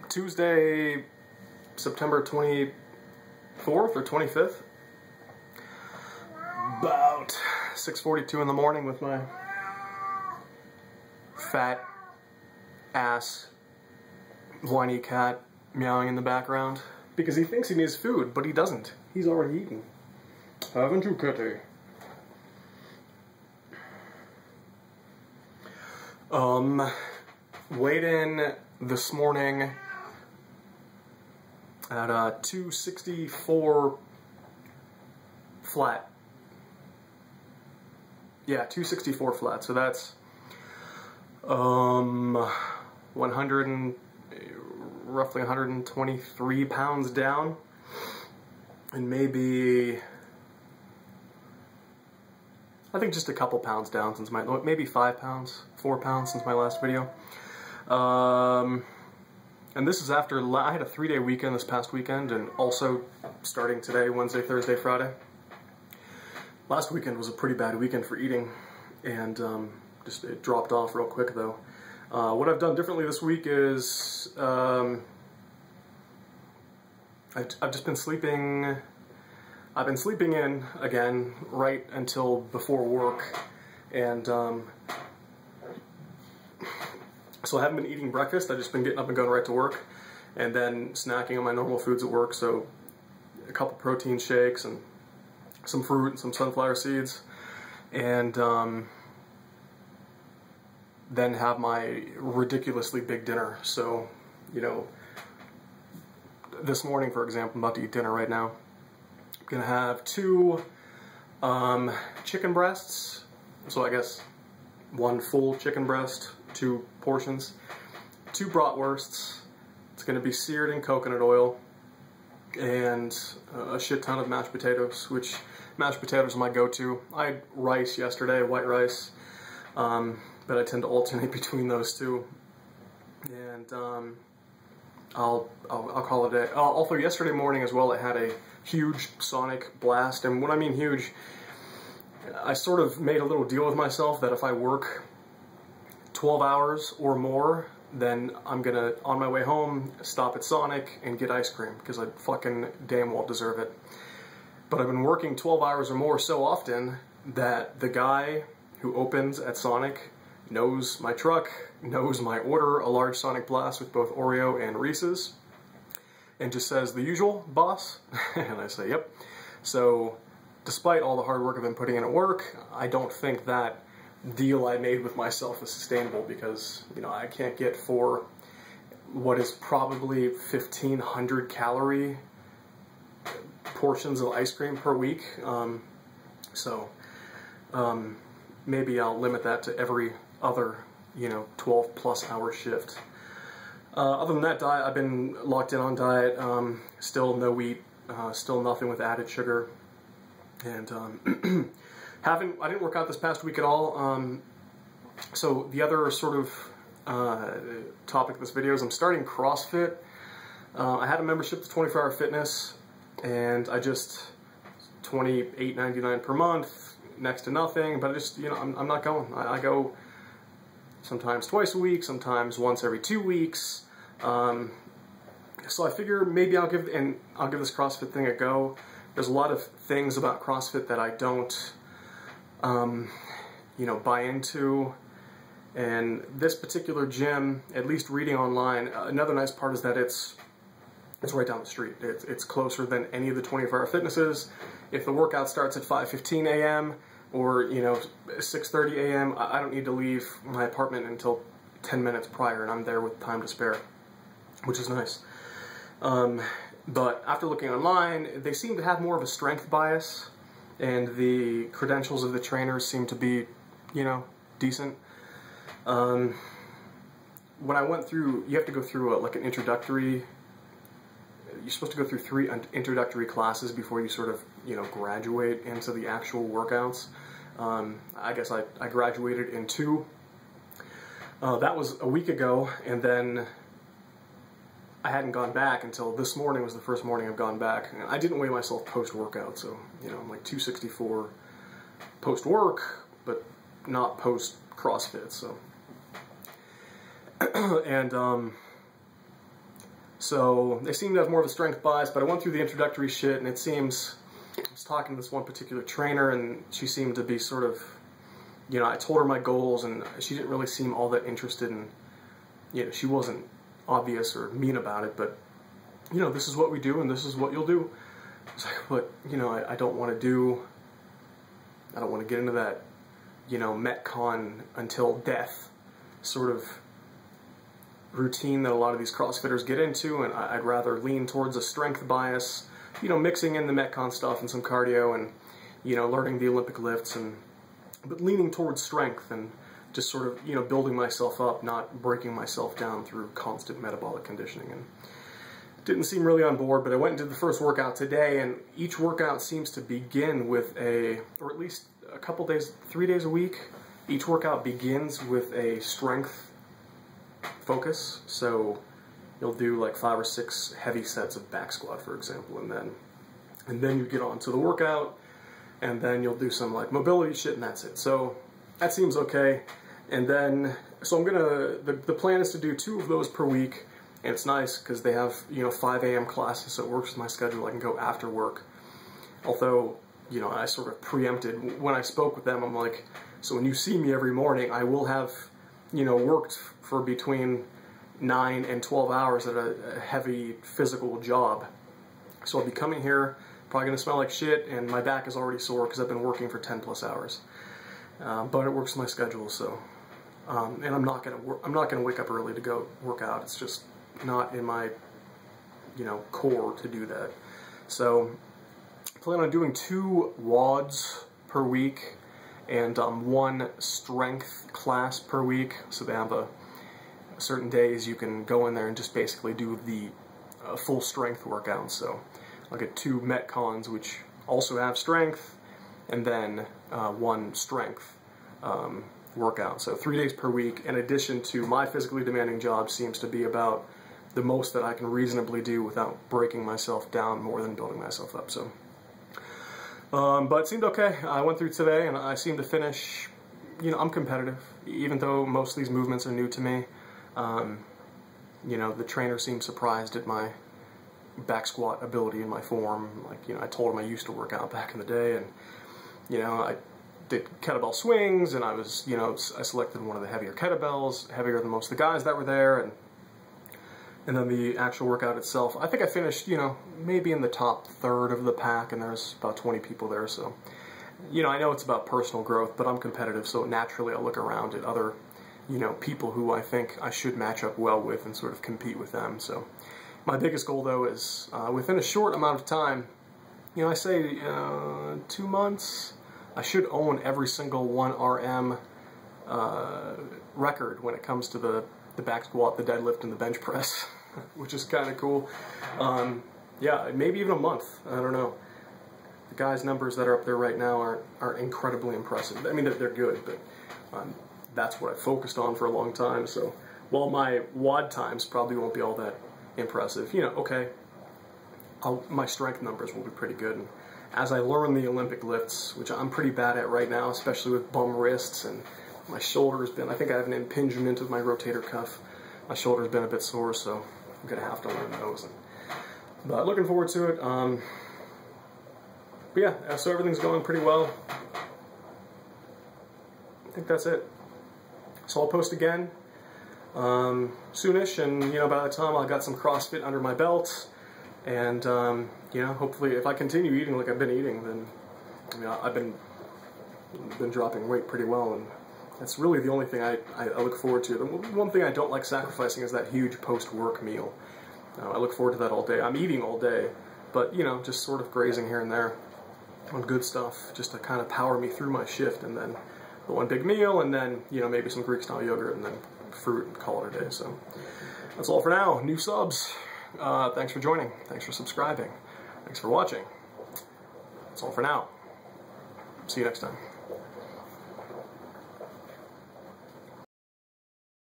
Tuesday, September 24th or 25th, about 6:42 in the morning with my fat ass whiny cat meowing in the background because he thinks he needs food, but he doesn't. He's already eaten. Haven't you, kitty? Weighed in this morning at 264 flat. Yeah, 264 flat. So that's 100 and roughly 123 pounds down, and maybe I think just a couple pounds down since maybe 5 pounds, 4 pounds since my last video. And this is after I had a 3-day weekend this past weekend, and also starting today, Wednesday, Thursday, Friday. Last weekend was a pretty bad weekend for eating, and just it dropped off real quick though. What I've done differently this week is I've just been sleeping. I've been sleeping in again right until before work, and so I haven't been eating breakfast. I've just been getting up and going right to work, and then snacking on my normal foods at work. So a couple protein shakes and some fruit and some sunflower seeds, and then have my ridiculously big dinner. So, you know, this morning, for example, I'm about to eat dinner right now. I'm gonna have 2 chicken breasts. So I guess 1 full chicken breast, 2 portions, 2 bratwursts. It's gonna be seared in coconut oil, and a shit ton of mashed potatoes, which mashed potatoes are my go-to. I had rice yesterday, white rice, but I tend to alternate between those two, and I'll call it a day. Also, yesterday morning as well, I had a huge Sonic blast, and when I mean huge, I sort of made a little deal with myself that if I work 12 hours or more, then I'm gonna, on my way home, stop at Sonic and get ice cream, because I fucking damn well deserve it. But I've been working 12 hours or more so often that the guy who opens at Sonic knows my truck, knows my order, a large Sonic Blast with both Oreo and Reese's, and just says, "The usual, boss?" And I say, "Yep." So, despite all the hard work I've been putting in at work, I don't think that deal I made with myself is sustainable, because, you know, I can't get for what is probably 1,500 calorie portions of ice cream per week. Maybe I'll limit that to every other, you know, 12 plus hour shift. Other than that, diet, I've been locked in on diet. Still no wheat, still nothing with added sugar, and I didn't work out this past week at all. So the other sort of topic of this video is I'm starting CrossFit. I had a membership to 24 Hour Fitness, and I just $28.99 per month, next to nothing. But I just, you know, I'm not going. I go sometimes twice a week, sometimes once every 2 weeks. So I figure maybe I'll give this CrossFit thing a go. There's a lot of things about CrossFit that I don't, you know, buy into. And this particular gym, at least reading online, another nice part is that it's right down the street. It's closer than any of the 24 Hour Fitnesses. If the workout starts at 5:15 a.m. or, you know, 6:30 a.m., I don't need to leave my apartment until 10 minutes prior, and I'm there with time to spare, which is nice. But after looking online, they seem to have more of a strength bias, and the credentials of the trainers seem to be, you know, decent. When I went through, you have to go through like an introductory, you're supposed to go through 3 introductory classes before you sort of, you know, graduate into the actual workouts. I guess I graduated in 2. That was a week ago, and then I hadn't gone back until this morning was the first morning I've gone back. And I didn't weigh myself post-workout, so, you know, I'm like 264 post-work, but not post-CrossFit, so And so they seem to have more of a strength bias, but I went through the introductory shit, and it seems, I was talking to this one particular trainer, and she seemed to be sort of, you know, I told her my goals, and she didn't really seem all that interested in, you know, she wasn't obvious or mean about it, but, you know, this is what we do, and this is what you'll do. It's like, but, you know, I don't want to get into that, you know, Metcon until death sort of routine that a lot of these CrossFitters get into, and I'd rather lean towards a strength bias, you know, mixing in the Metcon stuff and some cardio and, you know, learning the Olympic lifts, but leaning towards strength and just sort of, you know, building myself up, not breaking myself down through constant metabolic conditioning. And didn't seem really on board, but I went and did the first workout today, and each workout seems to begin with or at least a couple days, 3 days a week, each workout begins with a strength focus. So you'll do like 5 or 6 heavy sets of back squat, for example, and then you get on to the workout, and then you'll do some like mobility shit, and that's it. So that seems okay. And then, so I'm gonna, the plan is to do 2 of those per week, and it's nice because they have, you know, 5 a.m. classes, so it works with my schedule. I can go after work. Although, you know, I sort of preempted when I spoke with them. I'm like, so when you see me every morning, I will have, you know, worked for between 9 and 12 hours at a heavy physical job. So I'll be coming here, probably gonna smell like shit, and my back is already sore because I've been working for 10+ hours. But it works with my schedule, so. And I'm not gonna wake up early to go work out. It's just not in my, you know, core to do that. So I plan on doing 2 WODs per week and 1 strength class per week. So they have certain days you can go in there and just basically do the full strength workout. So I'll get 2 Metcons, which also have strength, and then 1 strength workout. So 3 days per week, in addition to my physically demanding job, seems to be about the most that I can reasonably do without breaking myself down more than building myself up. So, but it seemed okay. I went through today, and I seemed to finish, you know, I'm competitive, even though most of these movements are new to me. You know, the trainer seemed surprised at my back squat ability and my form. Like, you know, I told him I used to work out back in the day, and, you know, I did kettlebell swings, and I was, you know, I selected one of the heavier kettlebells, heavier than most of the guys that were there, and then the actual workout itself, I think I finished, you know, maybe in the top third of the pack, and there's about 20 people there, so, you know, I know it's about personal growth, but I'm competitive, so naturally I look around at other, you know, people who I think I should match up well with and sort of compete with them. So my biggest goal, though, is within a short amount of time, you know, I say 2 months, I should own every single 1RM record when it comes to the back squat, the deadlift, and the bench press, which is kind of cool. Yeah, maybe even a month. I don't know. The guys' numbers that are up there right now aren't incredibly impressive. I mean, they're good, but that's what I focused on for a long time. So while my WOD times probably won't be all that impressive, you know, okay, my strength numbers will be pretty good. And as I learn the Olympic lifts, which I'm pretty bad at right now, especially with bum wrists, and my shoulder's been, I think I have an impingement of my rotator cuff. My shoulder's been a bit sore, so I'm gonna have to learn those. But looking forward to it. But yeah, so everything's going pretty well. I think that's it. So I'll post again soonish, and, you know, by the time I got some CrossFit under my belt, and you know, hopefully if I continue eating like I've been eating, then, you know, I've been dropping weight pretty well, and that's really the only thing I look forward to. The one thing I don't like sacrificing is that huge post-work meal. I look forward to that all day. I'm eating all day, but, you know, just sort of grazing here and there on good stuff, just to kind of power me through my shift, and then the one big meal, and then, you know, maybe some Greek-style yogurt, and then fruit, and call it a day. So that's all for now. New subs. Thanks for joining. Thanks for subscribing. Thanks for watching. That's all for now. See you next time.